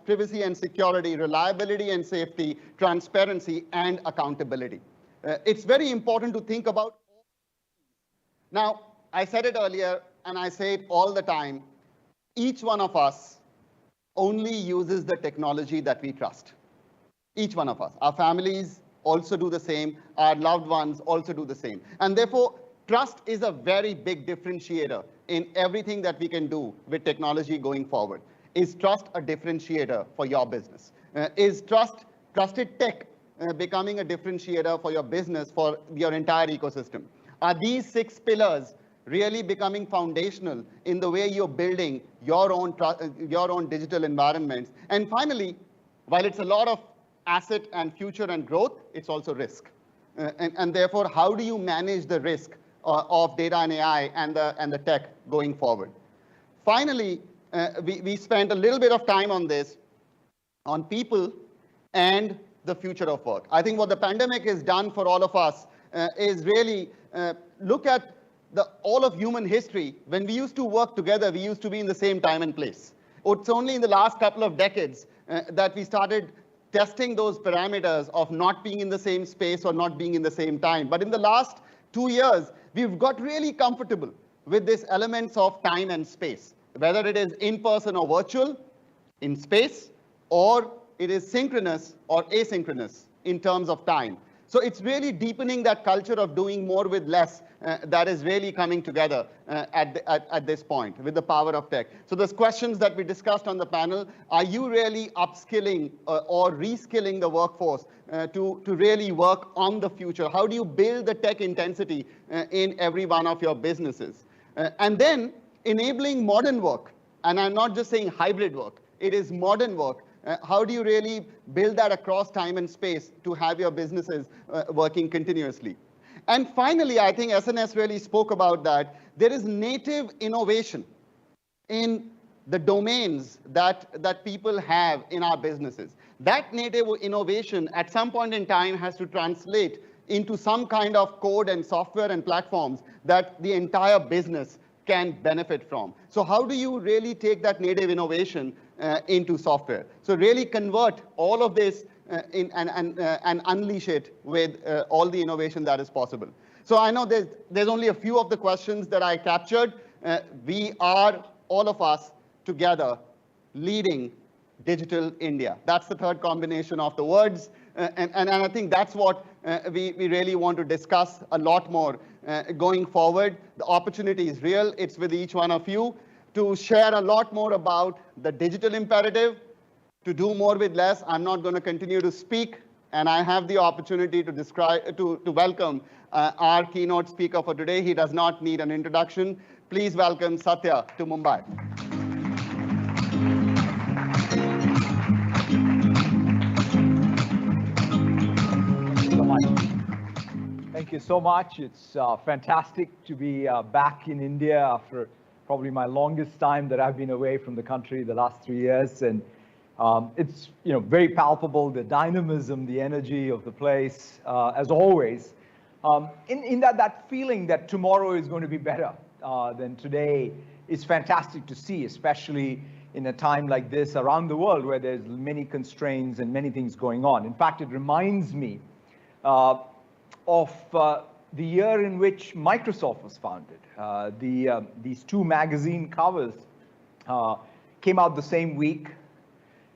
privacy and security, reliability and safety, transparency and accountability. It's very important to think about. Now, I said it earlier, and I say it all the time, each one of us only uses the technology that we trust. Each one of us. Our families also do the same. Our loved ones also do the same. And therefore, trust is a very big differentiator in everything that we can do with technology going forward. Is trust a differentiator for your business? Is trusted tech becoming a differentiator for your business, for your entire ecosystem? Are these 6 pillars really becoming foundational in the way you're building your own digital environments? And finally, while it's a lot of asset and future and growth, it's also risk. And therefore, how do you manage the risk of data and AI and the tech going forward? Finally, we spent a little bit of time on this, on people and the future of work. I think what the pandemic has done for all of us is really look at all of human history. When we used to work together, we used to be in the same time and place. It's only in the last couple of decades that we started testing those parameters of not being in the same space or not being in the same time. But in the last 2 years, we've got really comfortable with these elements of time and space, whether it is in person or virtual, in space, or it is synchronous or asynchronous in terms of time. So it's really deepening that culture of doing more with less that is really coming together at this point with the power of tech. So those questions that we discussed on the panel, are you really upskilling or reskilling the workforce to really work on the future? How do you build the tech intensity in every one of your businesses? And then enabling modern work. And I'm not just saying hybrid work, it is modern work. How do you really build that across time and space to have your businesses working continuously? And finally, I think SNS really spoke about that. There is native innovation in the domains that people have in our businesses. That native innovation at some point in time has to translate into some kind of code and software and platforms that the entire business can benefit from. So how do you really take that native innovation into software? So really convert all of this and unleash it with all the innovation that is possible. So I know there's only a few of the questions that I captured. We are, all of us together, leading digital India. That's the third combination of the words. And I think that's what we really want to discuss a lot more going forward. The opportunity is real. It's with each one of you to share a lot more about the digital imperative, to do more with less. I'm not going to continue to speak, and I have the opportunity to welcome our keynote speaker for today. He does not need an introduction. Please welcome Satya to Mumbai. Thank you so much. It's fantastic to be back in India after probably my longest time that I've been away from the country, the last 3 years. And it's very palpable, the dynamism, the energy of the place, as always. In that feeling that tomorrow is going to be better than today is fantastic to see, especially in a time like this around the world where there's many constraints and many things going on. In fact, it reminds me of the year in which Microsoft was founded. These 2 magazine covers came out the same week.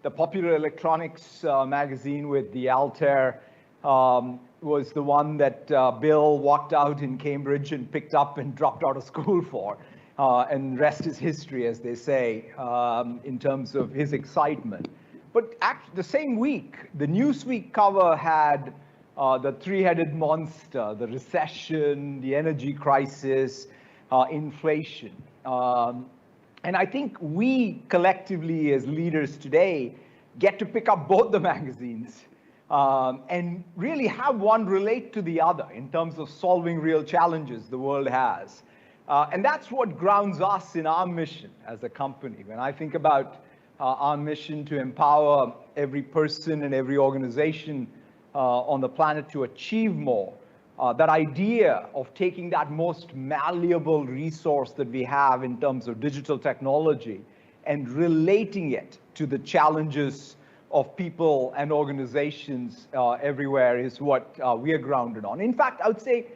The Popular Electronics magazine with the Altair was the one that Bill walked out in Cambridge and picked up and dropped out of school for. And rest is history, as they say, in terms of his excitement. But the same week, the Newsweek cover had the 3-headed monster, the recession, the energy crisis, inflation. And I think we collectively as leaders today get to pick up both the magazines and really have one relate to the other in terms of solving real challenges the world has. And that's what grounds us in our mission as a company. When I think about our mission to empower every person and every organization on the planet to achieve more, that idea of taking that most malleable resource that we have in terms of digital technology and relating it to the challenges of people and organizations everywhere is what we are grounded on. In fact, I would say,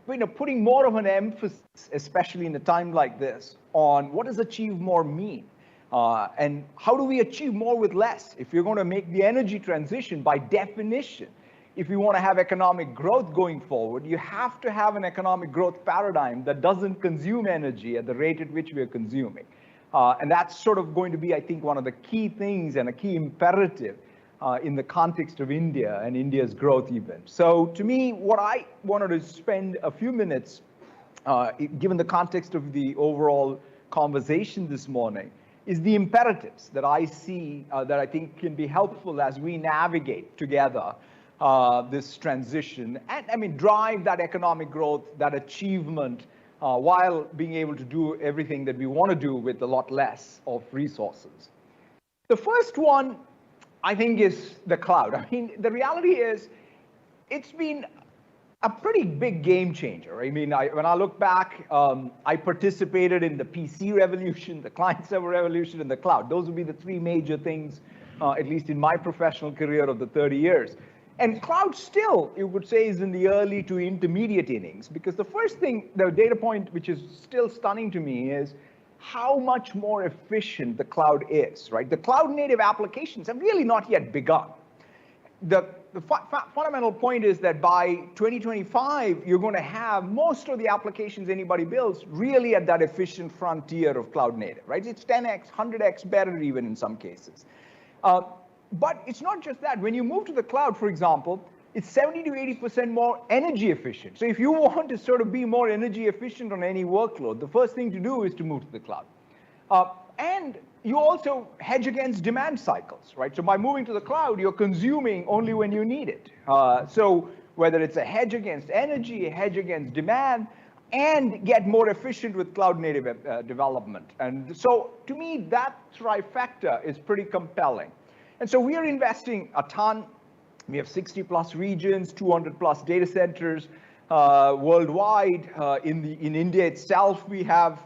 putting more of an emphasis, especially in a time like this, on what does achieve more mean? And how do we achieve more with less? If you're going to make the energy transition, by definition, if you want to have economic growth going forward, you have to have an economic growth paradigm that doesn't consume energy at the rate at which we are consuming. And that's sort of going to be, I think, one of the key things and a key imperative in the context of India and India's growth even. So to me, what I wanted to spend a few minutes, given the context of the overall conversation this morning, is the imperatives that I see that I think can be helpful as we navigate together this transition and, I mean, drive that economic growth, that achievement, while being able to do everything that we want to do with a lot less of resources. The first one, I think, is the cloud. I mean, the reality is it's been a pretty big game changer. I mean, when I look back, I participated in the PC revolution, the client-server revolution, and the cloud. Those would be the three major things, at least in my professional career of the 30 years. And cloud still, you would say, is in the early to intermediate innings, because the first thing, the data point which is still stunning to me is how much more efficient the cloud is, right? The cloud native applications have really not yet begun. The fundamental point is that by 2025, you're going to have most of the applications anybody builds really at that efficient frontier of cloud native, right? It's 10x, 100x better even in some cases. But it's not just that. When you move to the cloud, for example, it's 70 to 80% more energy efficient. So if you want to sort of be more energy efficient on any workload, the first thing to do is to move to the cloud. And you also hedge against demand cycles, right? So by moving to the cloud, you're consuming only when you need it. So whether it's a hedge against energy, a hedge against demand, and get more efficient with cloud native development. And so to me, that trifecta is pretty compelling. And so we are investing a ton. We have 60 plus regions, 200 plus data centers worldwide. In India itself, we have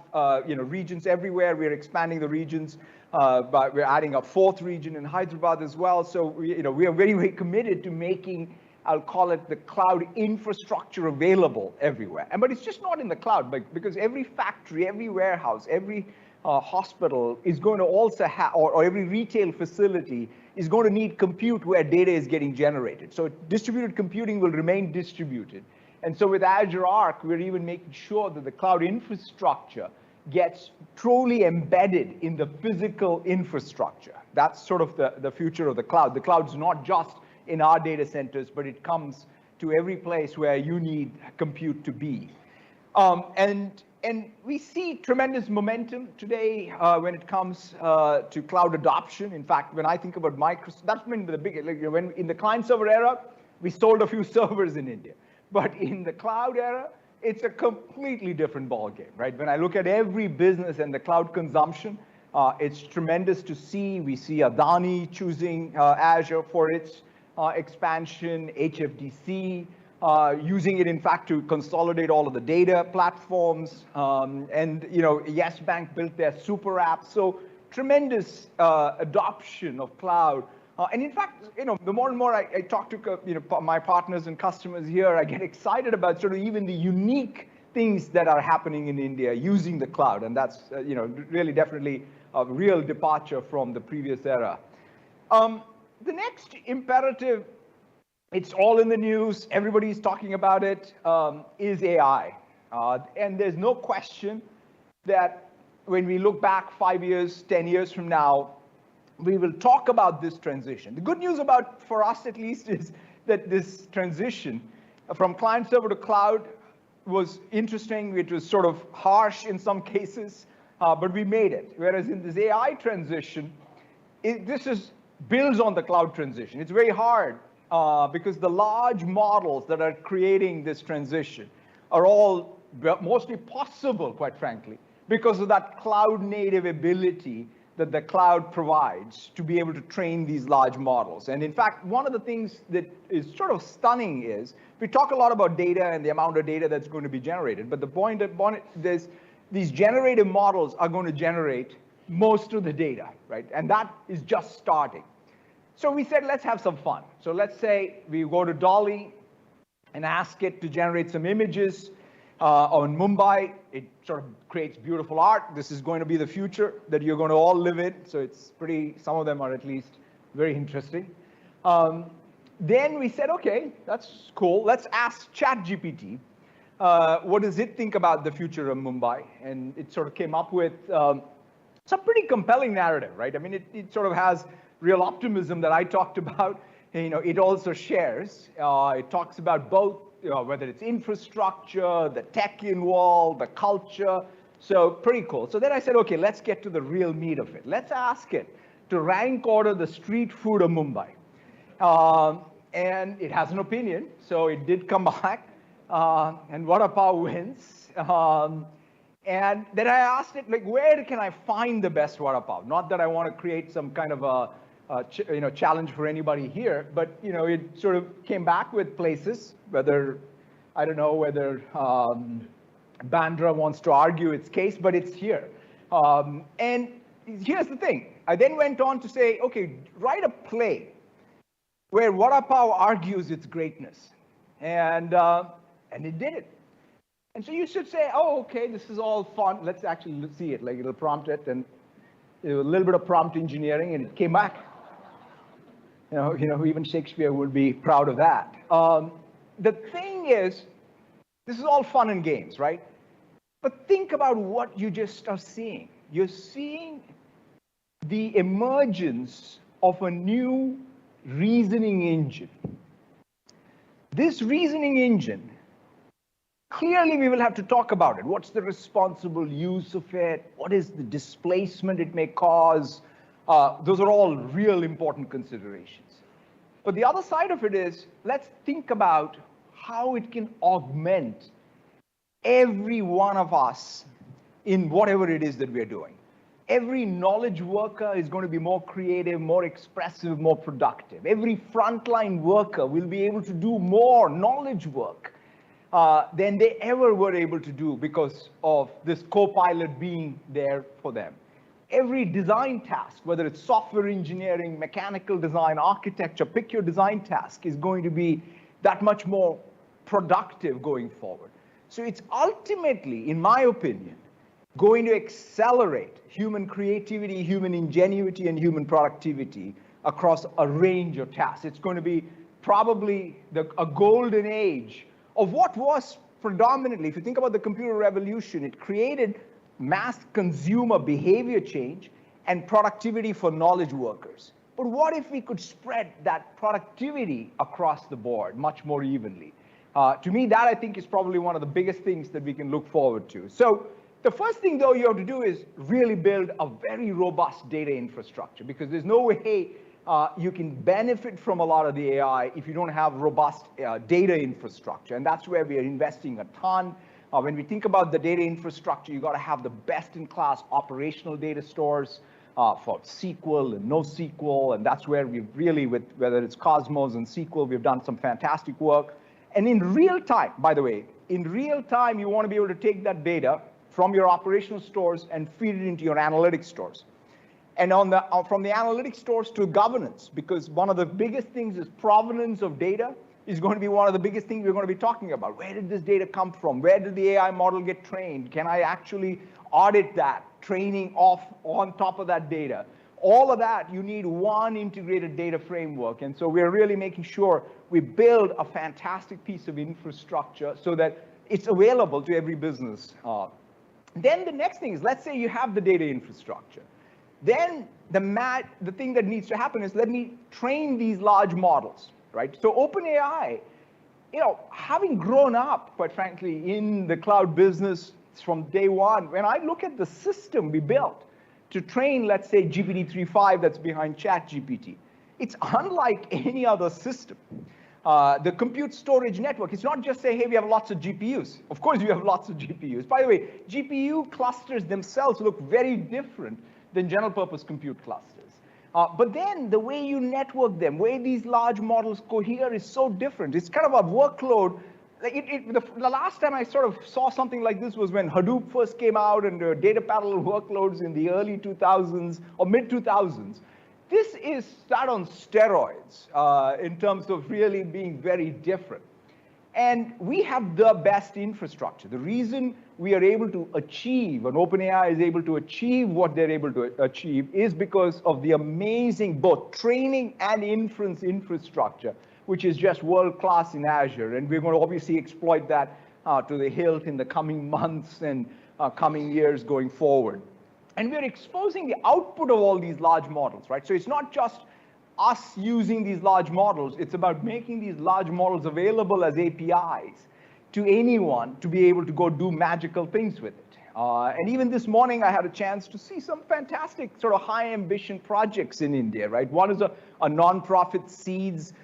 regions everywhere. We're expanding the regions, but we're adding a fourth region in Hyderabad as well. So we are very, very committed to making, I'll call it, the cloud infrastructure available everywhere. But it's just not in the cloud, because every factory, every warehouse, every hospital is going to also have, or every retail facility is going to need compute where data is getting generated. So distributed computing will remain distributed. And so with Azure Arc, we're even making sure that the cloud infrastructure gets truly embedded in the physical infrastructure. That's sort of the future of the cloud. The cloud's not just in our data centers, but it comes to every place where you need compute to be. And we see tremendous momentum today when it comes to cloud adoption. In fact, when I think about Microsoft, that's been the big, when in the client-server era, we sold a few servers in India. But in the cloud era, it's a completely different ballgame, right? When I look at every business and the cloud consumption, it's tremendous to see. We see Adani choosing Azure for its expansion, HFDC, using it, in fact, to consolidate all of the data platforms. And Yes Bank built their super app. So tremendous adoption of cloud. And in fact, the more and more I talk to my partners and customers here, I get excited about sort of even the unique things that are happening in India using the cloud. And that's really definitely a real departure from the previous era. The next imperative, it's all in the news, everybody's talking about it, is AI. And there's no question that when we look back 5 years, 10 years from now, we will talk about this transition. The good news for us at least, is that this transition from client server to cloud was interesting. It was sort of harsh in some cases, but we made it. Whereas in this AI transition, this builds on the cloud transition. It's very hard because the large models that are creating this transition are all mostly possible, quite frankly, because of that cloud native ability that the cloud provides to be able to train these large models. And in fact, one of the things that is sort of stunning is, we talk a lot about data and the amount of data that's going to be generated, but the point is these generative models are going to generate most of the data, right? And that is just starting. So we said, let's have some fun. So let's say we go to Dolly and ask it to generate some images on Mumbai. It sort of creates beautiful art. This is going to be the future that you're going to all live in. So it's pretty, some of them are at least very interesting. Then we said, okay, that's cool. Let's ask ChatGPT, what does it think about the future of Mumbai? And it sort of came up with some pretty compelling narrative, right? I mean, it sort of has real optimism that I talked about. You know, it also shares. It talks about both, whether it's infrastructure, the tech involved, the culture. So pretty cool. So then I said, okay, let's get to the real meat of it. Let's ask it to rank order the street food of Mumbai. And it has an opinion. So it did come back. And Vada Pav wins. And then I asked it, like, where can I find the best Vada Pav? Not that I want to create some kind of a challenge for anybody here, but it sort of came back with places. Whether I don't know whether Bandra wants to argue its case, but it's here. And here's the thing. I then went on to say, okay, write a play where Vada Pav argues its greatness, and it did it. And so you should say, oh, okay, this is all fun. Let's actually see it. Like, it'll prompt it, and a little bit of prompt engineering, and it came back. Even Shakespeare would be proud of that. The thing is, this is all fun and games, right? But think about what you just are seeing. You're seeing the emergence of a new reasoning engine. This reasoning engine, clearly we will have to talk about it. What's the responsible use of it? What is the displacement it may cause? Those are all real important considerations. But the other side of it is, let's think about how it can augment every one of us in whatever it is that we're doing. Every knowledge worker is going to be more creative, more expressive, more productive. Every frontline worker will be able to do more knowledge work than they ever were able to do because of this co-pilot being there for them. Every design task, whether it's software engineering, mechanical design, architecture, pick your design task, is going to be that much more productive going forward. So it's ultimately, in my opinion, going to accelerate human creativity, human ingenuity, and human productivity across a range of tasks. It's going to be probably a golden age of what was predominantly, if you think about the computer revolution, it created mass consumer behavior change and productivity for knowledge workers. But what if we could spread that productivity across the board much more evenly? To me, that I think is probably one of the biggest things that we can look forward to. So the first thing, though, you have to do is really build a very robust data infrastructure, because there's no way you can benefit from a lot of the AI if you don't have robust data infrastructure. And that's where we are investing a ton. When we think about the data infrastructure, you got to have the best-in-class operational data stores for SQL and NoSQL, and that's where we've really, with whether it's Cosmos and SQL, we've done some fantastic work. And in real time, by the way, in real time, you want to be able to take that data from your operational stores and feed it into your analytics stores. And from the analytics stores to governance, because one of the biggest things is provenance of data is going to be one of the biggest things we're going to be talking about. Where did this data come from? Where did the AI model get trained? Can I actually audit that training on top of that data? All of that, you need one integrated data framework. And so we're really making sure we build a fantastic piece of infrastructure so that it's available to every business. Then the next thing is, let's say you have the data infrastructure. Then the thing that needs to happen is, let me train these large models, right? So OpenAI, having grown up, quite frankly, in the cloud business from day one, when I look at the system we built to train, let's say, GPT-3.5 that's behind ChatGPT, it's unlike any other system. The compute storage network, it's not just say, hey, we have lots of GPUs. Of course, you have lots of GPUs. By the way, GPU clusters themselves look very different than general purpose compute clusters. But then the way you network them, way these large models cohere is so different. It's kind of a workload the last time I sort of saw something like this was when Hadoop first came out and data parallel workloads in the early 2000s or mid 2000s. This is that on steroids in terms of really being very different. And we have the best infrastructure. The reason we are able to achieve, and OpenAI is able to achieve what they're able to achieve, is because of the amazing both training and inference infrastructure, which is just world-class in Azure. And we're going to obviously exploit that to the hilt in the coming months and coming years going forward. And we're exposing the output of all these large models, right? So it's not just us using these large models, it's about making these large models available as APIs to anyone to be able to go do magical things with it. And even this morning, I had a chance to see some fantastic sort of high ambition projects in India, right? One is a nonprofit Seeds,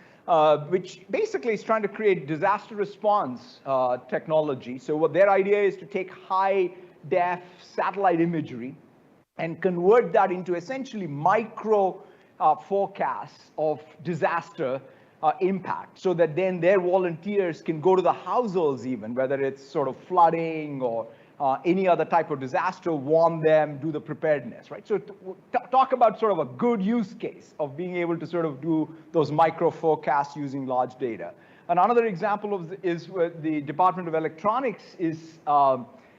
which basically is trying to create disaster response technology. So what their idea is to take high def satellite imagery and convert that into essentially micro forecasts of disaster impact, so that then their volunteers can go to the households even, whether it's sort of flooding or any other type of disaster, warn them, do the preparedness, right? So talk about sort of a good use case of being able to sort of do those micro forecasts using large data. And another example is where the Department of Electronics is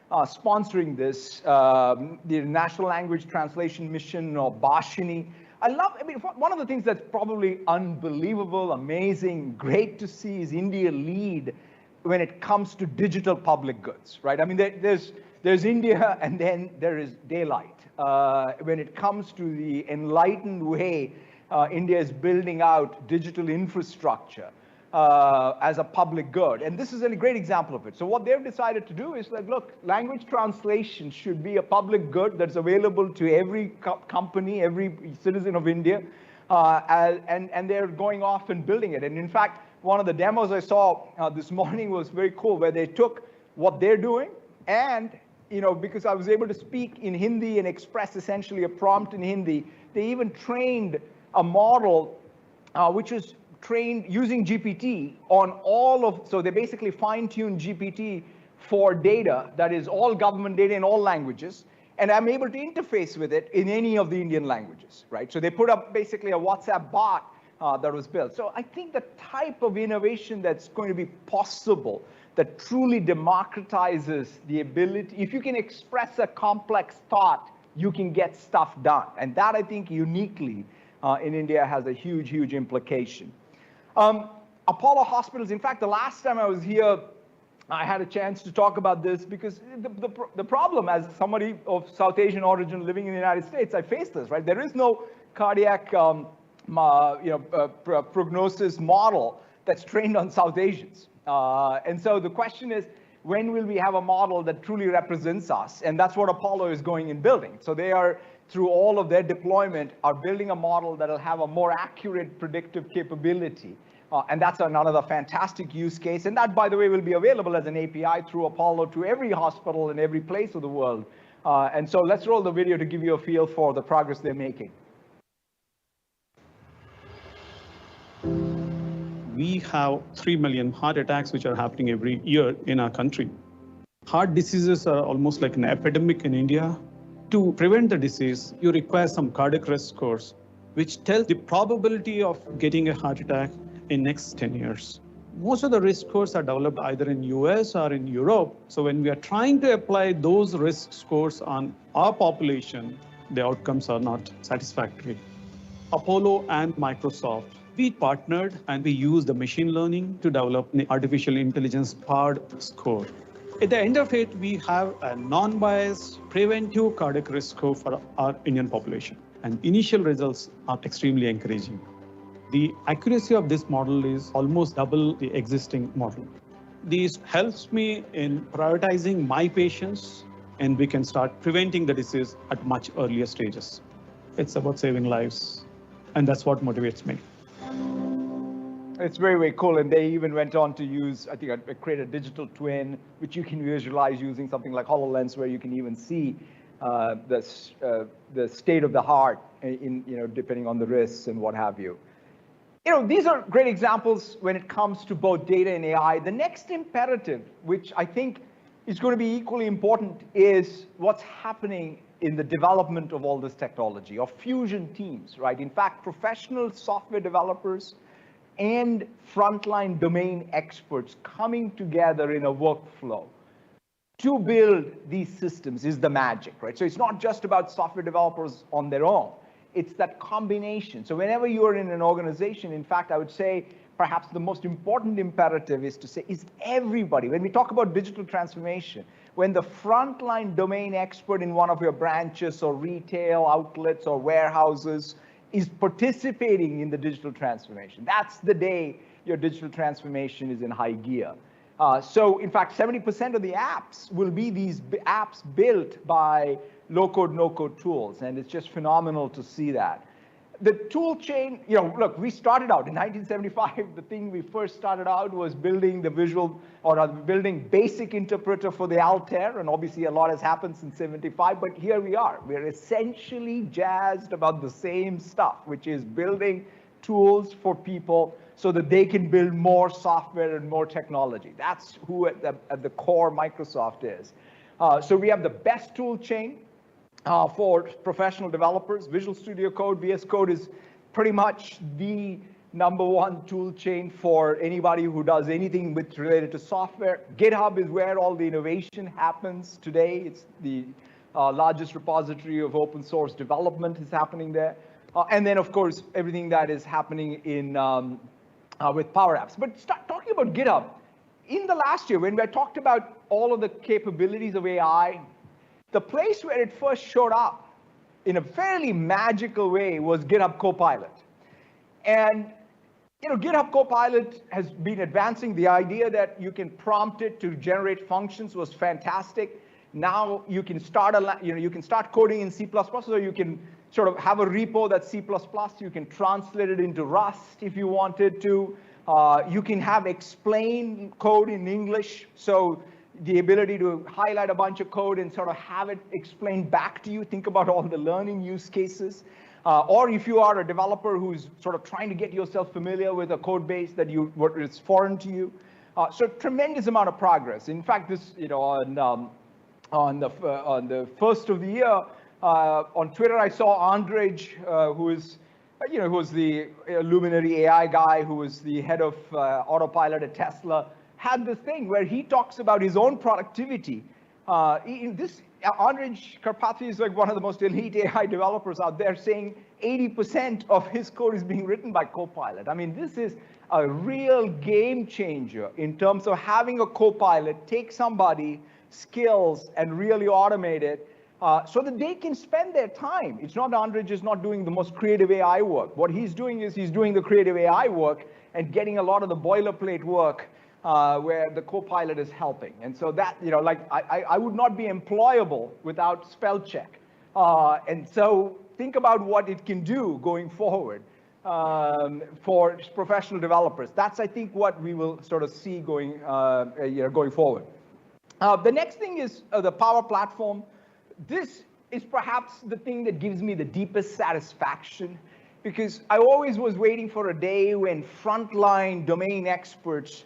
sponsoring this, the National Language Translation Mission, or Bhashini. I mean, one of the things that's probably unbelievable, amazing, great to see is India lead when it comes to digital public goods, right? I mean, there's India and then there is daylight. When it comes to the enlightened way India is building out digital infrastructure as a public good. And this is a great example of it. So what they've decided to do is like, look, language translation should be a public good that's available to every company, every citizen of India, and they're going off and building it. And in fact, one of the demos I saw this morning was very cool, where they took what they're doing and, because I was able to speak in Hindi and express essentially a prompt in Hindi, they even trained a model which is trained using GPT on all of, so they basically fine-tuned GPT for data that is all government data in all languages, and I'm able to interface with it in any of the Indian languages, right? So they put up basically a WhatsApp bot that was built. So I think the type of innovation that's going to be possible, that truly democratizes the ability, if you can express a complex thought, you can get stuff done. And that, I think, uniquely in India has a huge, huge implication. Apollo hospitals, in fact, the last time I was here, I had a chance to talk about this because the problem, as somebody of South Asian origin living in the United States, I face this, right? There is no cardiac prognosis model that's trained on South Asians. And so the question is, when will we have a model that truly represents us? And that's what Apollo is going and building. So they are, through all of their deployment, are building a model that'll have a more accurate predictive capability. And that's another fantastic use case. And that, by the way, will be available as an API through Apollo to every hospital in every place of the world. And so let's roll the video to give you a feel for the progress they're making. We have 3 million heart attacks which are happening every year in our country. Heart diseases are almost like an epidemic in India. To prevent the disease, you require some cardiac risk scores, which tell the probability of getting a heart attack in next 10 years. Most of the risk scores are developed either in US or in Europe. So when we are trying to apply those risk scores on our population, the outcomes are not satisfactory. Apollo and Microsoft, we partnered and we used the machine learning to develop an artificial intelligence powered score. At the end of it, we have a non-biased preventive cardiac risk score for our Indian population. And initial results are extremely encouraging. The accuracy of this model is almost double the existing model. This helps me in prioritizing my patients, and we can start preventing the disease at much earlier stages. It's about saving lives, and that's what motivates me. It's very, very cool. And they even went on to use, I think, create a digital twin, which you can visualize using something like HoloLens, where you can even see the state of the heart, depending on the risks and what have you. these are great examples when it comes to both data and AI. The next imperative, which I think is going to be equally important, is what's happening in the development of all this technology, of fusion teams, right? In fact, professional software developers and frontline domain experts coming together in a workflow to build these systems is the magic, right? So it's not just about software developers on their own. It's that combination. So whenever you're in an organization, in fact, I would say perhaps the most important imperative is to say, is everybody, when we talk about digital transformation, when the frontline domain expert in one of your branches or retail outlets or warehouses is participating in the digital transformation, that's the day your digital transformation is in high gear. So in fact, 70% of the apps will be these apps built by low-code, no-code tools, and it's just phenomenal to see that. The tool chain, look, we started out in 1975, the thing we first started out was building the visual, or building basic interpreter for the Altair, and obviously a lot has happened since 75, but here we are. We're essentially jazzed about the same stuff, which is building tools for people so that they can build more software and more technology. That's who at the core Microsoft is. So we have the best tool chain for professional developers. Visual Studio Code, VS Code is pretty much the #1 tool chain for anybody who does anything related to software. GitHub is where all the innovation happens today. It's the largest repository of open source development is happening there. And then, of course, everything that is happening in with Power Apps. But start talking about GitHub. In the last year, when I talked about all of the capabilities of AI, the place where it first showed up in a fairly magical way was GitHub Copilot. And GitHub Copilot has been advancing. The idea that you can prompt it to generate functions was fantastic. Now you can start you can start coding in C++, or you can sort of have a repo that's C++. You can translate it into Rust if you wanted to. You can have explain code in English, so the ability to highlight a bunch of code and sort of have it explained back to you. Think about all the learning use cases. Or if you are a developer who's sort of trying to get yourself familiar with a code base that is foreign to you. So tremendous amount of progress. In fact, this on the first of the year on Twitter, I saw Andrej, who is who was the luminary AI guy, who was the head of autopilot at Tesla, had this thing where he talks about his own productivity. Andrej Karpathy is like one of the most elite AI developers out there, saying 80% of his code is being written by Copilot. I mean, this is a real game changer in terms of having a Copilot take somebody skills and really automate it so that they can spend their time. It's not Andrej is not doing the most creative AI work. What he's doing is he's doing the creative AI work and getting a lot of the boilerplate work where the Copilot is helping. And so that, I would not be employable without spell check. And so think about what it can do going forward for professional developers. That's, I think, what we will sort of see going forward. The next thing is the Power Platform. This is perhaps the thing that gives me the deepest satisfaction, because I always was waiting for a day when frontline domain experts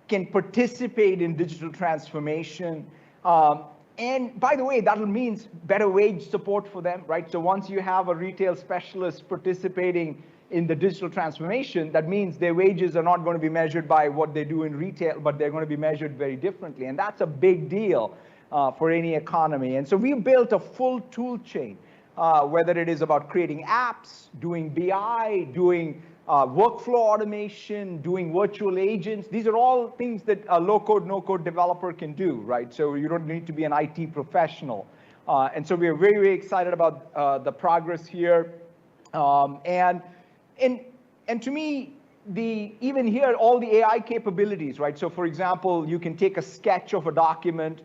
can participate in digital transformation. And by the way, that means better wage support for them, right? So once you have a retail specialist participating in the digital transformation, that means their wages are not going to be measured by what they do in retail, but they're going to be measured very differently. And that's a big deal for any economy. And so we built a full tool chain, whether it is about creating apps, doing BI, doing workflow automation, doing virtual agents. These are all things that a low-code, no-code developer can do, right? So you don't need to be an IT professional. And so we are very, very excited about the progress here. And to me, even here, all the AI capabilities, right? So for example, you can take a sketch of a document,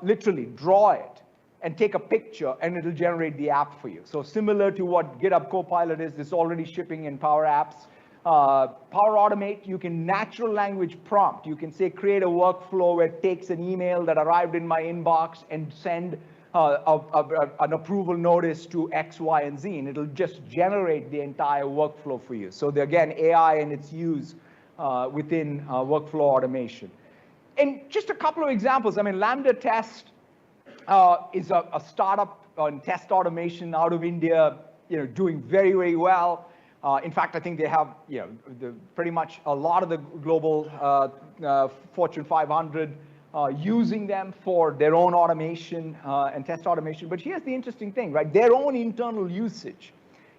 literally draw it, and take a picture, and it'll generate the app for you. So similar to what GitHub Copilot is, it's already shipping in Power Apps. Power Automate, you can natural language prompt. You can say, create a workflow where it takes an email that arrived in my inbox and send an approval notice to X, Y, and Z, and it'll just generate the entire workflow for you. So again, AI and its use within workflow automation. And just a couple of examples. I mean, Lambda Test is a startup on test automation out of India, doing very, very well. In fact, I think they have, pretty much a lot of the global Fortune 500 using them for their own automation and test automation. But here's the interesting thing, right? Their own internal usage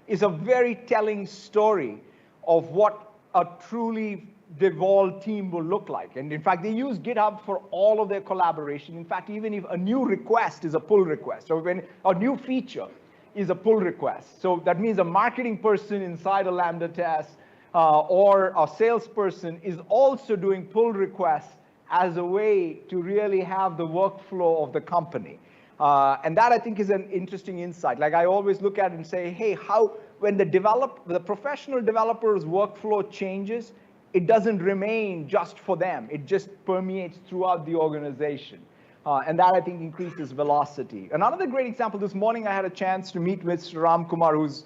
is a very telling story of what a truly devolved team will look like. And in fact, they use GitHub for all of their collaboration. In fact, even if a new request is a pull request, or when a new feature is a pull request. So that means a marketing person inside a Lambda Test or a salesperson is also doing pull requests as a way to really have the workflow of the company. And that, I think, is an interesting insight. Like, I always look at it and say, hey, when the professional developer's workflow changes, it doesn't remain just for them. It just permeates throughout the organization. And that, I think, increases velocity. Another great example, this morning I had a chance to meet with Ram Kumar, whose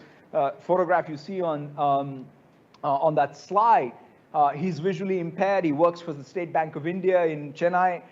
photograph you see on that slide. He's visually impaired. He works for the State Bank of India in Chennai.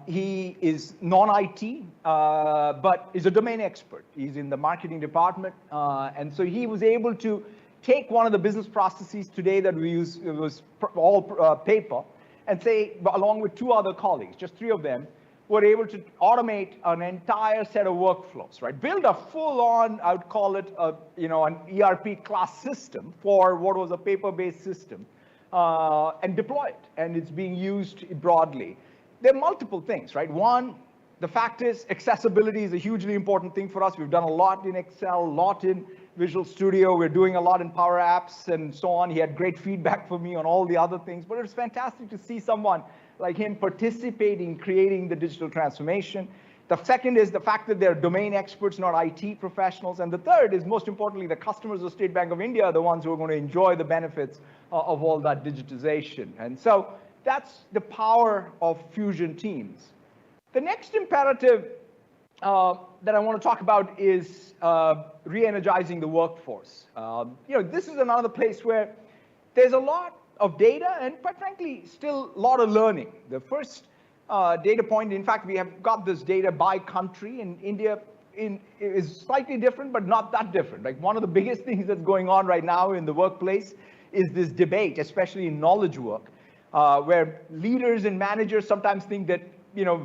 He is non-IT, but is a domain expert. He's in the marketing department. And so he was able to take one of the business processes today that we use, it was all paper, and say, along with two other colleagues, just three of them, were able to automate an entire set of workflows, right? Build a full-on, I would call it, an ERP class system for what was a paper-based system, and deploy it. And it's being used broadly. There are multiple things, right? One, the fact is accessibility is a hugely important thing for us. We've done a lot in Excel, a lot in Visual Studio. We're doing a lot in Power Apps and so on. He had great feedback for me on all the other things. But it's fantastic to see someone like him participate in creating the digital transformation. The second is the fact that they're domain experts, not IT professionals. And the third is, most importantly, the customers of State Bank of India are the ones who are going to enjoy the benefits of all that digitization. And so that's the power of Fusion teams. The next imperative that I want to talk about is re-energizing the workforce. This is another place where there's a lot of data and, quite frankly, still a lot of learning. The first data point, in fact, we have got this data by country, and India is slightly different, but not that different. Like, one of the biggest things that's going on right now in the workplace is this debate, especially in knowledge work, where leaders and managers sometimes think that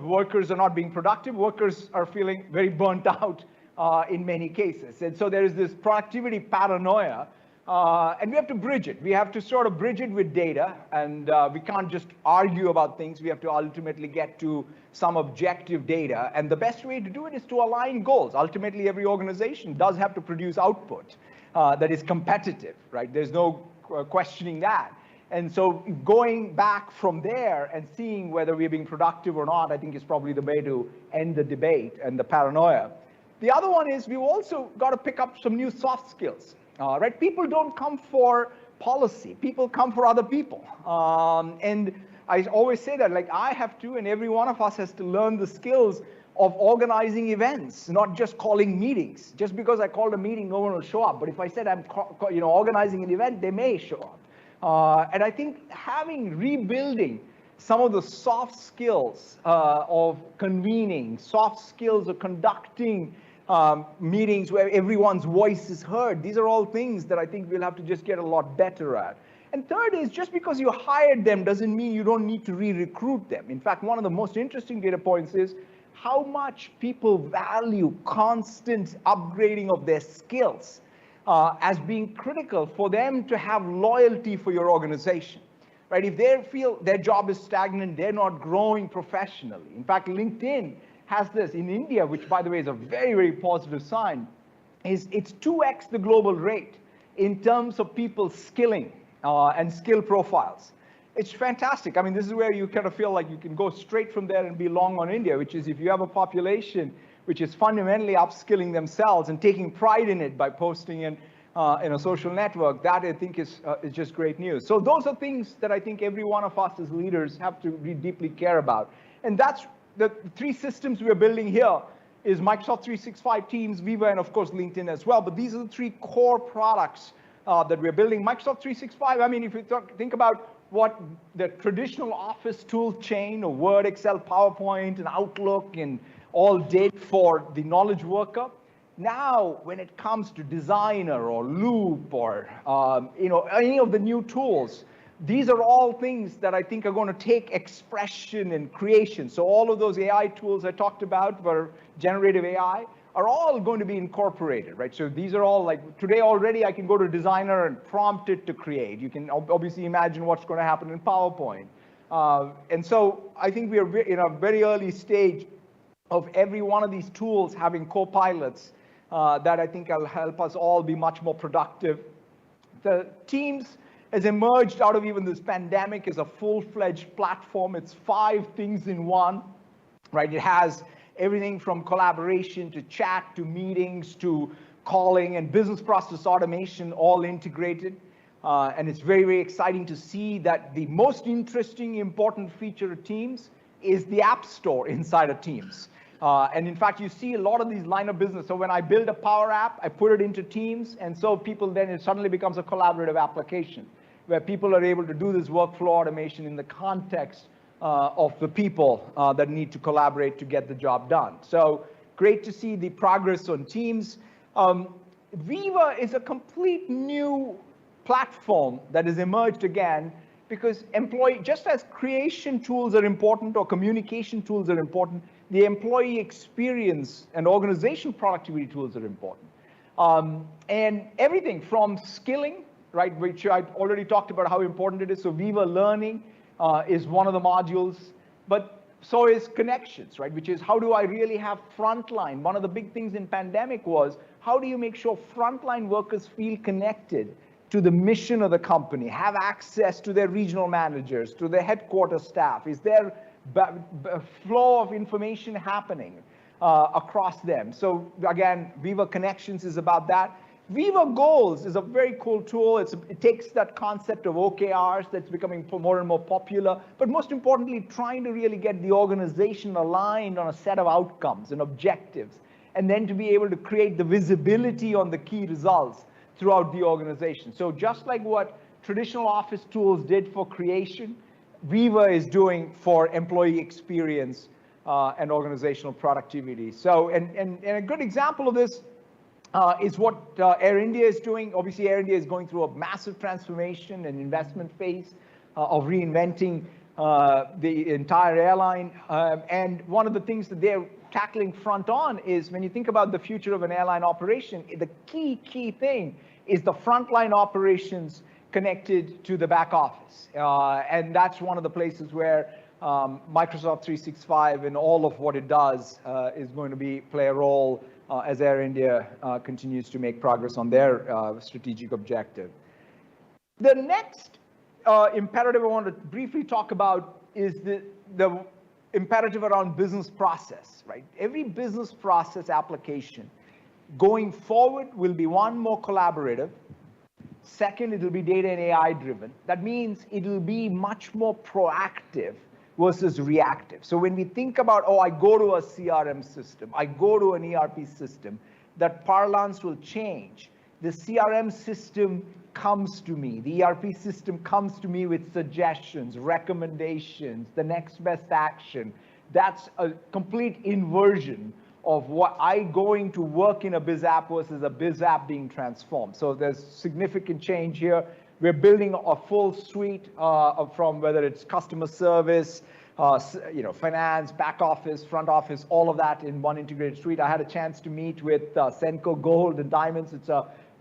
workers are not being productive. Workers are feeling very burnt out in many cases. And so there is this productivity paranoia, and we have to bridge it. We have to sort of bridge it with data, and we can't just argue about things. We have to ultimately get to some objective data, and the best way to do it is to align goals. Ultimately, every organization does have to produce output that is competitive, right? There's no questioning that. And so going back from there and seeing whether we're being productive or not, I think is probably the way to end the debate and the paranoia. The other one is we've also got to pick up some new soft skills, right? People don't come for policy. People come for other people. And I always say that, like, I have to, and every one of us has to learn the skills of organizing events, not just calling meetings. Just because I called a meeting, no one will show up. But if I said I'm organizing an event, they may show up. And I think rebuilding some of the soft skills of convening, soft skills of conducting meetings where everyone's voice is heard, these are all things that I think we'll have to just get a lot better at. And third is, just because you hired them doesn't mean you don't need to re-recruit them. In fact, one of the most interesting data points is how much people value constant upgrading of their skills as being critical for them to have loyalty for your organization, right? If they feel their job is stagnant, they're not growing professionally. In fact, LinkedIn has this in India, which, by the way, is a very, very positive sign, is it's 2x the global rate in terms of people skilling and skill profiles. It's fantastic. I mean, this is where you kind of feel like you can go straight from there and be long on India, which is if you have a population which is fundamentally upskilling themselves and taking pride in it by posting in a social network, that I think is just great news. So those are things that I think every one of us as leaders have to really deeply care about. And that's the three systems we're building here is Microsoft 365, Teams, Viva, and of course LinkedIn as well. But these are the three core products that we're building. Microsoft 365, I mean, if you think about what the traditional office tool chain of Word, Excel, PowerPoint, and Outlook and all did for the knowledge worker, now when it comes to Designer or Loop or any of the new tools, these are all things that I think are going to take expression and creation. So all of those AI tools I talked about for generative AI are all going to be incorporated, right? So these are all like, today already I can go to Designer and prompt it to create. You can obviously imagine what's going to happen in PowerPoint. And so I think we are in a very early stage of every one of these tools having co-pilots that I think will help us all be much more productive. The Teams has emerged out of even this pandemic as a full-fledged platform. It's 5 things in one, right? It has everything from collaboration to chat to meetings to calling and business process automation all integrated. And it's very, very exciting to see that the most interesting, important feature of Teams is the App Store inside of Teams. And in fact, you see a lot of these line of business. So when I build a Power App, I put it into Teams, and so people then, it suddenly becomes a collaborative application where people are able to do this workflow automation in the context of the people that need to collaborate to get the job done. So great to see the progress on Teams. Viva is a complete new platform that has emerged again because just as creation tools are important or communication tools are important, the employee experience and organization productivity tools are important. And everything from skilling, right, which I already talked about how important it is. So Viva Learning is one of the modules, but so is connections, right, which is how do I really have frontline? One of the big things in pandemic was how do you make sure frontline workers feel connected to the mission of the company, have access to their regional managers, to their headquarters staff? Is there flow of information happening across them? So again, Viva Connections is about that. Viva Goals is a very cool tool. It takes that concept of OKRs that's becoming more and more popular, but most importantly, trying to really get the organization aligned on a set of outcomes and objectives, and then to be able to create the visibility on the key results throughout the organization. So just like what traditional office tools did for creation, Viva is doing for employee experience and organizational productivity. So, and a good example of this is what Air India is doing. Obviously, Air India is going through a massive transformation and investment phase of reinventing the entire airline. And one of the things that they're tackling front on is when you think about the future of an airline operation, the key thing is the frontline operations connected to the back office. And that's one of the places where Microsoft 365 and all of what it does is going to play a role as Air India continues to make progress on their strategic objective. The next imperative I want to briefly talk about is the imperative around business process, right? Every business process application going forward will be, one, more collaborative. Second, it will be data and AI driven. That means it will be much more proactive versus reactive. So when we think about, oh, I go to a CRM system, I go to an ERP system, that parlance will change. The CRM system comes to me. The ERP system comes to me with suggestions, recommendations, the next best action. That's a complete inversion of what I going to work in a biz app versus a biz app being transformed. So there's significant change here. We're building a full suite from whether it's customer service, finance, back office, front office, all of that in one integrated suite. I had a chance to meet with Senco Gold and Diamonds.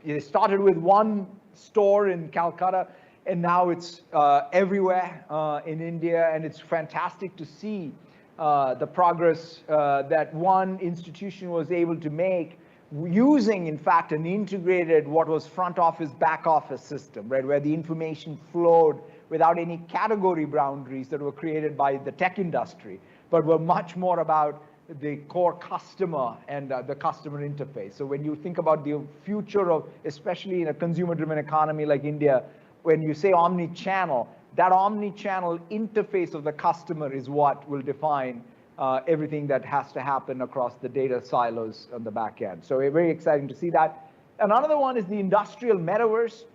It started with one store in Calcutta, and now it's everywhere in India, and it's fantastic to see the progress that one institution was able to make using, in fact, an integrated what was front office, back office system, right, where the information flowed without any category boundaries that were created by the tech industry, but were much more about the core customer and the customer interface. So when you think about the future of, especially in a consumer-driven economy like India, when you say omni-channel, that omni-channel interface of the customer is what will define everything that has to happen across the data silos on the back end. So we're very exciting to see that. And another one is the industrial metaverse.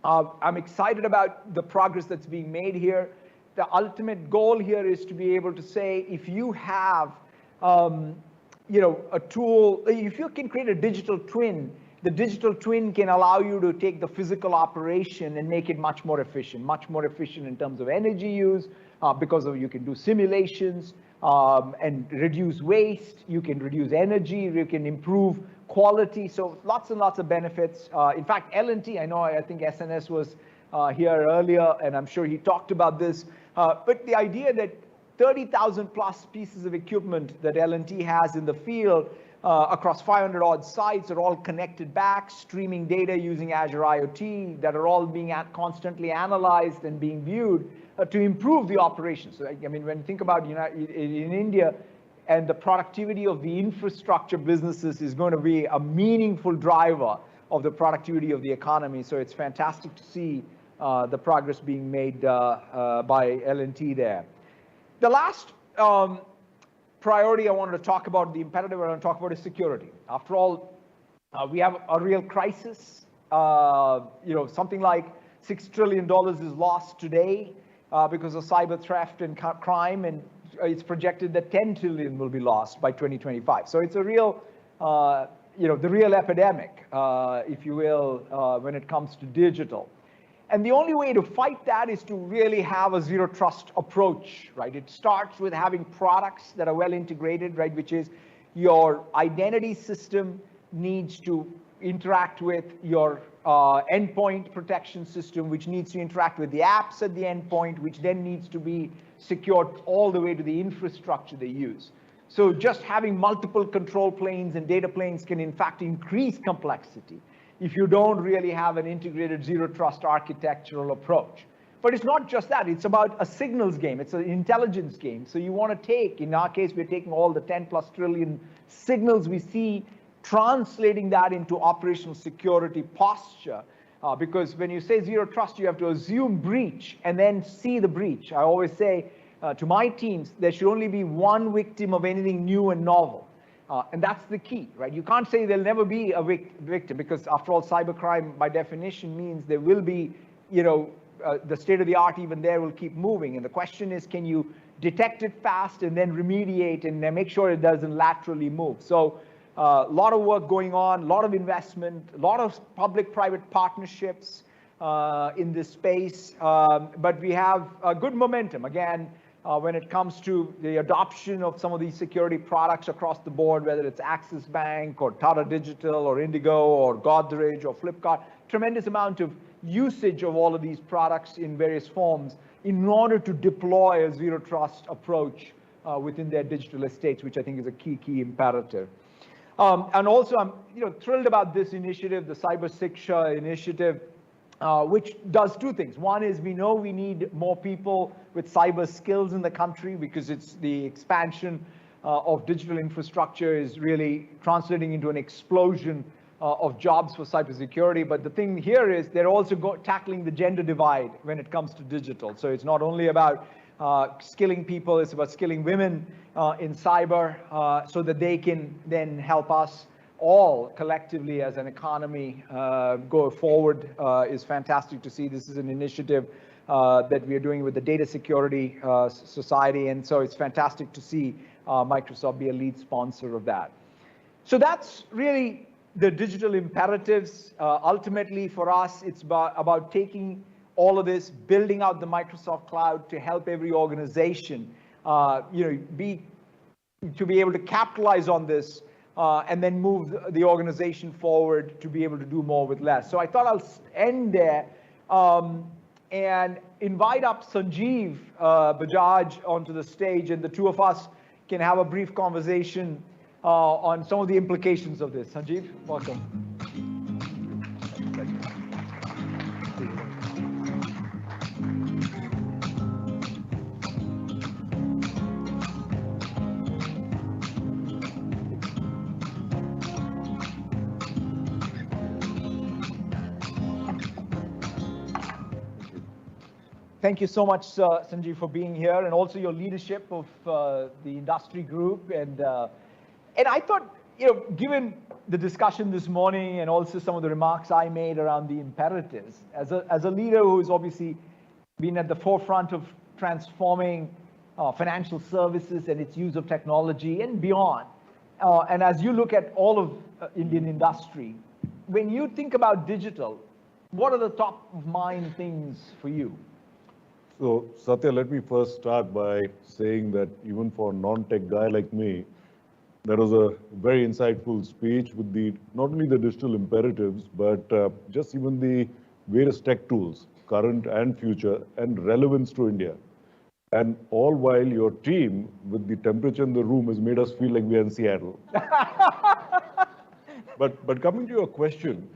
I'm excited about the progress that's being made here. The ultimate goal here is to be able to say, if you have a tool, if you can create a digital twin, the digital twin can allow you to take the physical operation and make it much more efficient in terms of energy use, because you can do simulations and reduce waste, you can reduce energy, you can improve quality, so lots and lots of benefits. In fact, L&T, I think SNS was here earlier, and I'm sure he talked about this, but the idea that 30,000 plus pieces of equipment that L&T has in the field across 500 odd sites are all connected back, streaming data using Azure IoT, that are all being constantly analyzed and being viewed to improve the operations. So, I mean, when you think about in India, and the productivity of the infrastructure businesses is going to be a meaningful driver of the productivity of the economy. So it's fantastic to see the progress being made by L&T there. The last priority I wanted to talk about, the imperative I want to talk about, is security. After all, we have a real crisis. Something like $6 trillion is lost today because of cyber theft and crime, and it's projected that 10 trillion will be lost by 2025. So it's a real, the real epidemic, if you will, when it comes to digital. And the only way to fight that is to really have a zero trust approach, right? It starts with having products that are well integrated, right? Which is your identity system needs to interact with your endpoint protection system, which needs to interact with the apps at the endpoint, which then needs to be secured all the way to the infrastructure they use. So just having multiple control planes and data planes can in fact increase complexity if you don't really have an integrated zero trust architectural approach. But it's not just that, it's about a signals game, it's an intelligence game. So you want to take, in our case, we're taking all the 10 plus trillion signals we see, translating that into operational security posture. Because when you say zero trust, you have to assume breach and then see the breach. I always say to my teams, there should only be one victim of anything new and novel. And that's the key, right? You can't say there'll never be a victim, because after all, cybercrime by definition means there will be, the state of the art even there will keep moving. And the question is, can you detect it fast and then remediate and then make sure it doesn't laterally move? So a lot of work going on, a lot of investment, a lot of public-private partnerships in this space. But we have good momentum, again, when it comes to the adoption of some of these security products across the board, whether it's Axis Bank or Tata Digital or Indigo or Godrej or Flipkart, tremendous amount of usage of all of these products in various forms in order to deploy a zero trust approach within their digital estates, which I think is a key imperative. And also, I'm thrilled about this initiative, the Cyber Siksha initiative, which does two things. One is we know we need more people with cyber skills in the country, because it's the expansion of digital infrastructure is really translating into an explosion of jobs for cybersecurity. But the thing here is they're also tackling the gender divide when it comes to digital. So it's not only about skilling people, it's about skilling women in cyber so that they can then help us all collectively as an economy go forward. Is fantastic to see. This is an initiative that we are doing with the Data Security Society, and so it's fantastic to see Microsoft be a lead sponsor of that. So that's really the digital imperatives. Ultimately for us, it's about taking all of this, building out the Microsoft Cloud to help every organization be able to capitalize on this and then move the organization forward to be able to do more with less. So I thought I'll end there and invite up Sanjeev Bajaj onto the stage, and the two of us can have a brief conversation on some of the implications of this. Sanjeev, welcome. Thank you so much, Sanjeev, for being here, and also your leadership of the industry group. And I thought, given the discussion this morning and also some of the remarks I made around the imperatives, as a leader who's obviously been at the forefront of transforming financial services and its use of technology and beyond, and as you look at all of Indian industry, when you think about digital, what are the top of mind things for you? So, Satya, let me first start by saying that even for a non-tech guy like me, that was a very insightful speech with not only the digital imperatives, but just even the various tech tools, current and future, and relevance to India. And all while your team, with the temperature in the room, has made us feel like we are in Seattle. But coming to your question,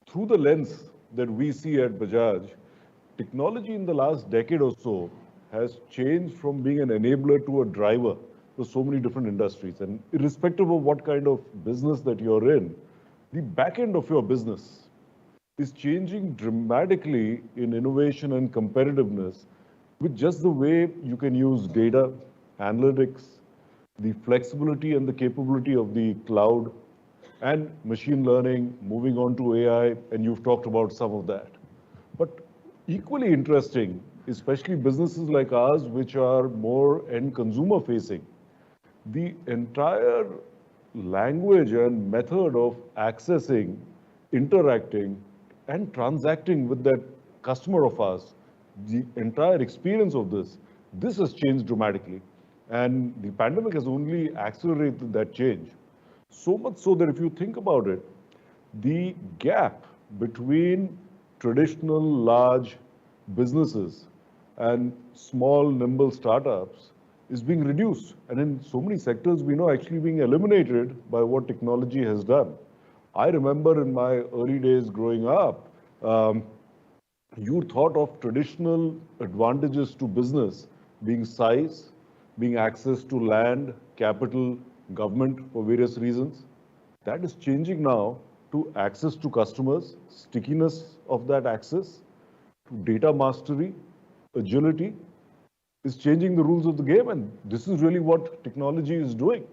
through the lens that we see at Bajaj, technology in the last decade or so has changed from being an enabler to a driver for so many different industries. And irrespective of what kind of business that you're in, the back end of your business is changing dramatically in innovation and competitiveness with just the way you can use data, analytics, the flexibility and the capability of the cloud, and machine learning, moving on to AI, and you've talked about some of that. But equally interesting, especially businesses like ours, which are more end consumer facing, the entire language and method of accessing, interacting, and transacting with that customer of ours, the entire experience of this has changed dramatically. And the pandemic has only accelerated that change. So much so that if you think about it, the gap between traditional large businesses and small, nimble startups is being reduced. And in so many sectors, we know actually being eliminated by what technology has done. I remember in my early days growing up, you thought of traditional advantages to business being size, being access to land, capital, government for various reasons. That is changing now to access to customers, stickiness of that access, to data mastery, agility, is changing the rules of the game, and this is really what technology is doing.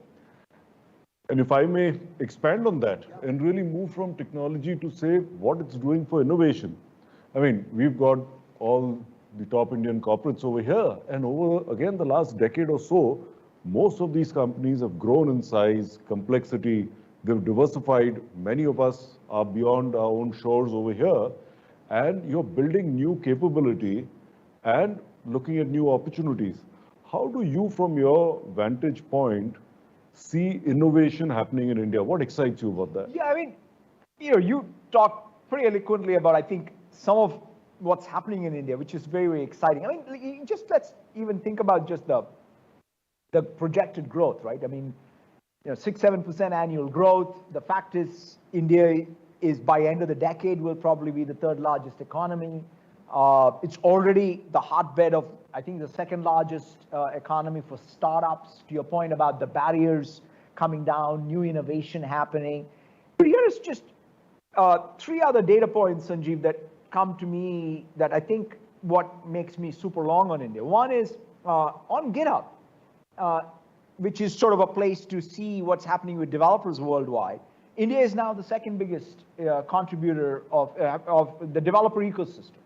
And if I may expand on that and really move from technology to say what it's doing for innovation. I mean, we've got all the top Indian corporates over here, and over, again, the last decade or so, most of these companies have grown in size, complexity, they've diversified. Many of us are beyond our own shores over here, and you're building new capability and looking at new opportunities. How do you, from your vantage point, see innovation happening in India? What excites you about that? Yeah, I mean, you talk pretty eloquently about, I think, some of what's happening in India, which is very, very exciting. I mean, just let's even think about just the projected growth, right? I mean, 6-7% annual growth. The fact is, India is by end of the decade will probably be the third largest economy. It's already the hotbed of, I think, the second largest economy for startups. To your point about the barriers coming down, new innovation happening. But here is just 3 other data points, Sanjeev, that come to me that I think what makes me super long on India. One is on GitHub, which is sort of a place to see what's happening with developers worldwide. India is now the second biggest contributor of the developer ecosystem.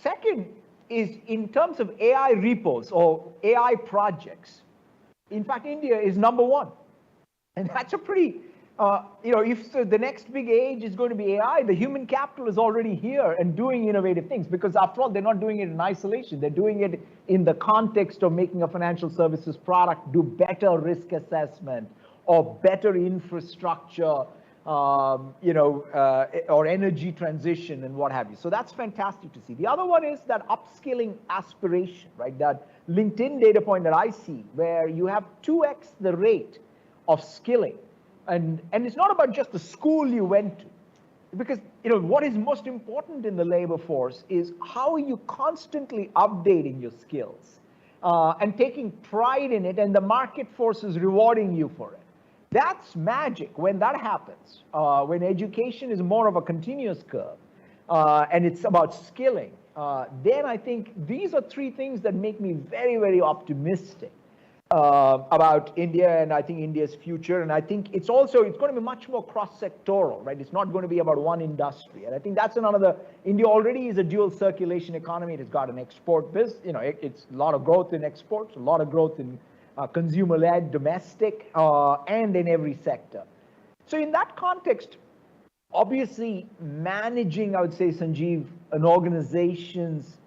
Second is in terms of AI repos or AI projects. In fact, India is number 1. And that's a pretty, if the next big age is going to be AI, the human capital is already here and doing innovative things, because after all, they're not doing it in isolation. They're doing it in the context of making a financial services product do better risk assessment or better infrastructure, or energy transition and what have you. So that's fantastic to see. The other one is that upskilling aspiration, right? That LinkedIn data point that I see, where you have 2x the rate of skilling. And it's not about just the school you went to, because what is most important in the labor force is how are you constantly updating your skills and taking pride in it, and the market force is rewarding you for it. That's magic when that happens, when education is more of a continuous curve and it's about skilling. then I think these are three things that make me very, very optimistic about India, and I think India's future. And I think it's going to be much more cross-sectoral, right? It's not going to be about one industry. And I think that's another, India already is a dual circulation economy. It has got an export business, it's a lot of growth in exports, a lot of growth in consumer-led, domestic, and in every sector. So in that context, obviously managing, I would say, Sanjeev, an organization's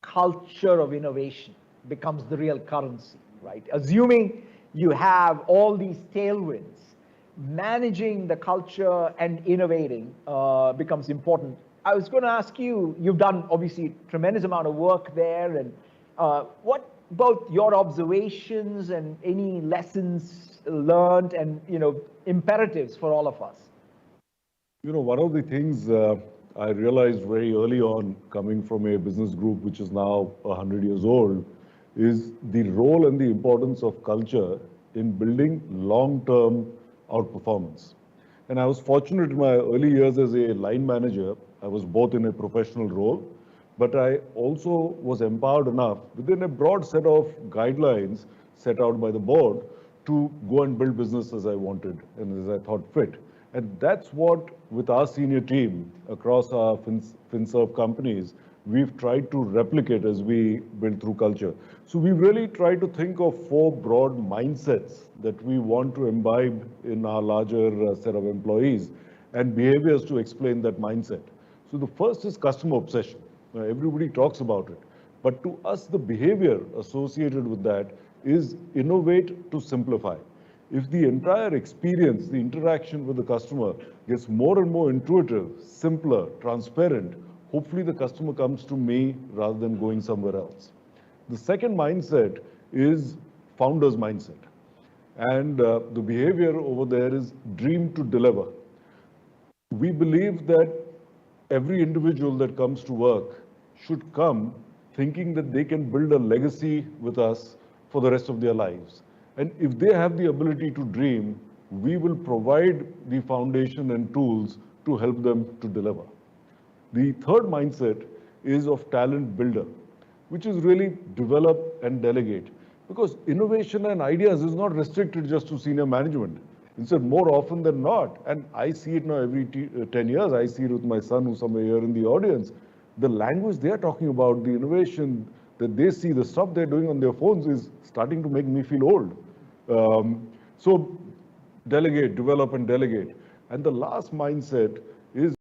culture of innovation becomes the real currency, right? Assuming you have all these tailwinds, managing the culture and innovating becomes important. I was going to ask you, you've done obviously a tremendous amount of work there, and what both your observations and any lessons learned and imperatives for all of us? One of the things I realized very early on, coming from a business group which is now 100 years old, is the role and the importance of culture in building long-term outperformance. And I was fortunate in my early years as a line manager. I was both in a professional role, but I also was empowered enough within a broad set of guidelines set out by the board to go and build business as I wanted and as I thought fit. And that's what, with our senior team across our FinServe companies, we've tried to replicate as we build through culture. So we really tried to think of 4 broad mindsets that we want to imbibe in our larger set of employees and behaviors to explain that mindset. So the first is customer obsession. Everybody talks about it. But to us, the behavior associated with that is innovate to simplify. If the entire experience, the interaction with the customer gets more and more intuitive, simpler, transparent, hopefully the customer comes to me rather than going somewhere else. The second mindset is founder's mindset. And the behavior over there is dream to deliver. We believe that every individual that comes to work should come thinking that they can build a legacy with us for the rest of their lives. And if they have the ability to dream, we will provide the foundation and tools to help them to deliver. The third mindset is of talent builder, which is really develop and delegate. Because innovation and ideas is not restricted just to senior management. Instead, more often than not, and I see it now every 10 years, I see it with my son who's somewhere here in the audience, the language they're talking about, the innovation that they see, the stuff they're doing on their phones is starting to make me feel old. So delegate, develop and delegate. And the last mindset is,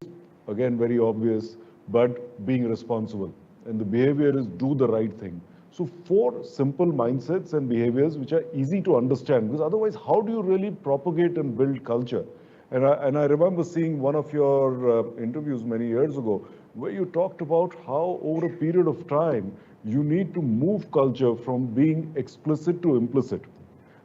again, very obvious, but being responsible. And the behavior is do the right thing. So 4 simple mindsets and behaviors which are easy to understand, because otherwise, how do you really propagate and build culture? And I remember seeing one of your interviews many years ago, where you talked about how over a period of time, you need to move culture from being explicit to implicit.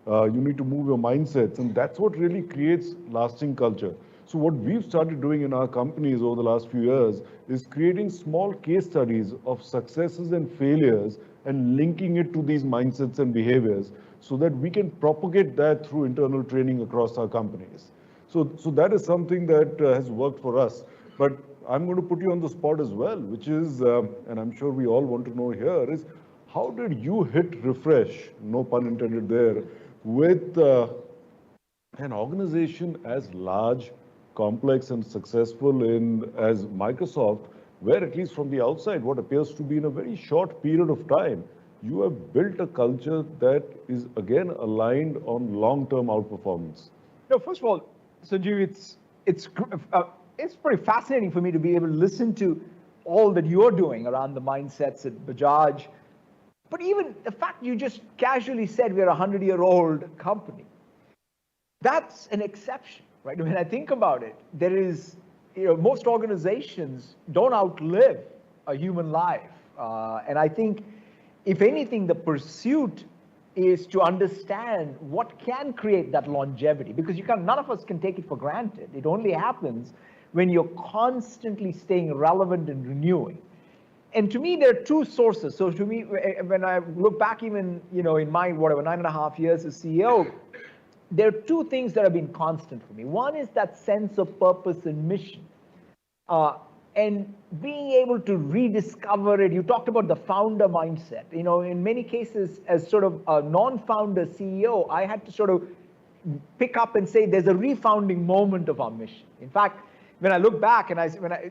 You need to move your mindsets, and that's what really creates lasting culture. So what we've started doing in our companies over the last few years is creating small case studies of successes and failures and linking it to these mindsets and behaviors so that we can propagate that through internal training across our companies. So that is something that has worked for us. But I'm going to put you on the spot as well, which is, and I'm sure we all want to know here, is how did you hit refresh, no pun intended there, with an organization as large, complex and successful as Microsoft, where at least from the outside, what appears to be in a very short period of time, you have built a culture that is again aligned on long-term outperformance? First of all, Sanjeev, it's pretty fascinating for me to be able to listen to all that you're doing around the mindsets at Bajaj. But even the fact you just casually said we're a 100-year-old company, that's an exception, right? When I think about it, there is, most organizations don't outlive a human life. And I think, if anything, the pursuit is to understand what can create that longevity, because none of us can take it for granted. It only happens when you're constantly staying relevant and renewing. And to me, there are 2 sources. So to me, when I look back even, in my, 9.5 years as CEO, there are 2 things that have been constant for me. One is that sense of purpose and mission. and being able to rediscover it. You talked about the founder mindset. You know, in many cases, as sort of a non-founder CEO, I had to sort of pick up and say there's a refounding moment of our mission. In fact, when I look back and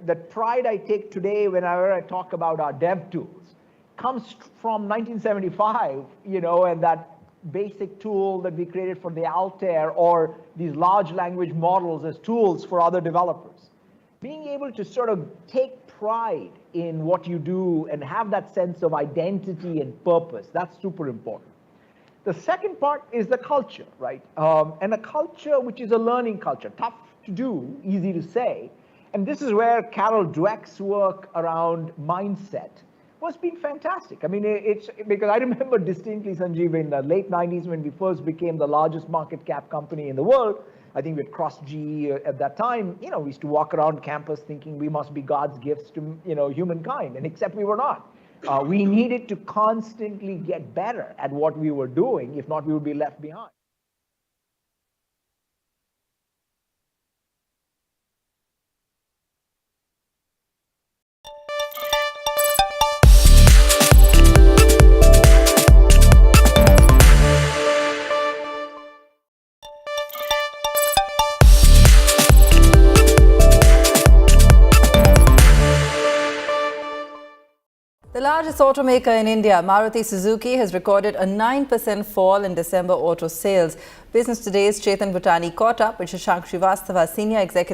the pride I take today whenever I talk about our dev tools comes from 1975, you know, and that basic tool that we created for the Altair, or these large language models as tools for other developers. Being able to sort of take pride in what you do and have that sense of identity and purpose, that's super important. The second part is the culture, right? And a culture which is a learning culture, tough to do, easy to say. And this is where Carol Dweck's work around mindset has been fantastic. I mean, it's because I remember distinctly, Sanjeev, in the late 90s when we first became the largest market cap company in the world. I think we had crossed GE at that time. You know, we used to walk around campus thinking we must be God's gifts to, you know, humankind, and except we were not. We needed to constantly get better at what we were doing. If not, we would be left behind. The largest automaker in India, Maruti Suzuki, has recorded a 9% fall in December auto sales. Business Today's Chetan Bhutani caught up with Shashank Srivastava, Senior Executive